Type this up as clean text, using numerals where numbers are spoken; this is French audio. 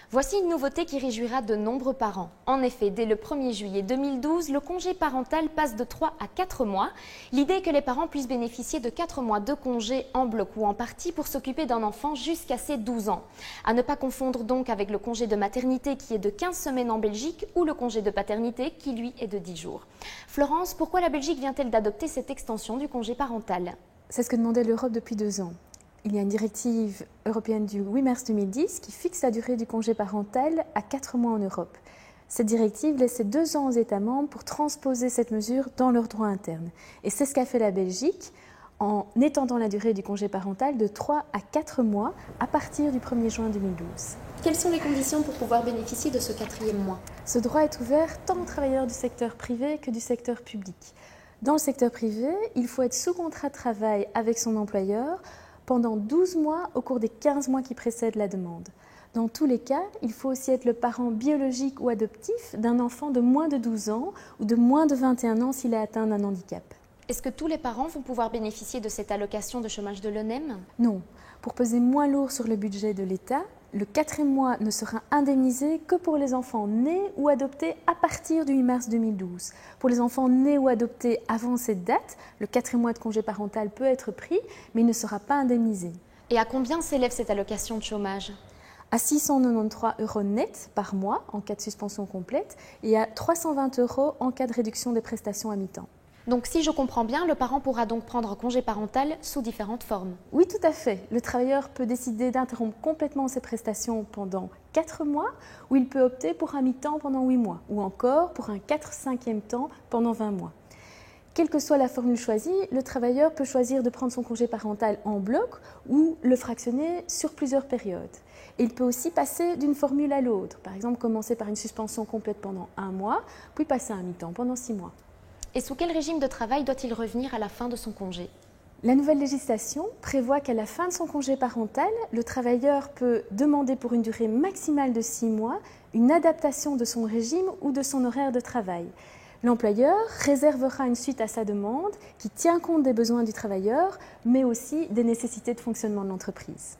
Voici une nouveauté qui réjouira de nombreux parents. En effet, dès le 1er juillet 2012, le congé parental passe de 3 à 4 mois. L'idée est que les parents puissent bénéficier de 4 mois de congé en bloc ou en partie pour s'occuper d'un enfant jusqu'à ses 12 ans. À ne pas confondre donc avec le congé de maternité qui est de 15 semaines en Belgique ou le congé de paternité qui lui est de 10 jours. Florence, pourquoi la Belgique vient-elle d'adopter cette extension du congé parental? C'est ce que demandait l'Europe depuis 2 ans. Il y a une directive européenne du 8 mars 2010 qui fixe la durée du congé parental à 4 mois en Europe. Cette directive laissait 2 ans aux États membres pour transposer cette mesure dans leur droit interne. Et c'est ce qu'a fait la Belgique en étendant la durée du congé parental de 3 à 4 mois à partir du 1er juin 2012. Quelles sont les conditions pour pouvoir bénéficier de ce 4e mois? Ce droit est ouvert tant aux travailleurs du secteur privé que du secteur public. Dans le secteur privé, il faut être sous contrat de travail avec son employeur pendant 12 mois au cours des 15 mois qui précèdent la demande. Dans tous les cas, il faut aussi être le parent biologique ou adoptif d'un enfant de moins de 12 ans ou de moins de 21 ans s'il a atteint d'un handicap. Est-ce que tous les parents vont pouvoir bénéficier de cette allocation de chômage de l'ONEM? Non. Pour peser moins lourd sur le budget de l'État, le 4e mois ne sera indemnisé que pour les enfants nés ou adoptés à partir du 8 mars 2012. Pour les enfants nés ou adoptés avant cette date, le 4e mois de congé parental peut être pris, mais il ne sera pas indemnisé. Et à combien s'élève cette allocation de chômage? À 693 € net par mois en cas de suspension complète et à 320 € en cas de réduction des prestations à mi-temps. Donc si je comprends bien, le parent pourra donc prendre un congé parental sous différentes formes. Oui, tout à fait. Le travailleur peut décider d'interrompre complètement ses prestations pendant 4 mois ou il peut opter pour un mi-temps pendant 8 mois ou encore pour un 4/5e temps pendant 20 mois. Quelle que soit la formule choisie, le travailleur peut choisir de prendre son congé parental en bloc ou le fractionner sur plusieurs périodes. Et il peut aussi passer d'une formule à l'autre, par exemple commencer par une suspension complète pendant 1 mois, puis passer à un mi-temps pendant 6 mois. Et sous quel régime de travail doit-il revenir à la fin de son congé? La nouvelle législation prévoit qu'à la fin de son congé parental, le travailleur peut demander pour une durée maximale de 6 mois une adaptation de son régime ou de son horaire de travail. L'employeur réservera une suite à sa demande qui tient compte des besoins du travailleur, mais aussi des nécessités de fonctionnement de l'entreprise.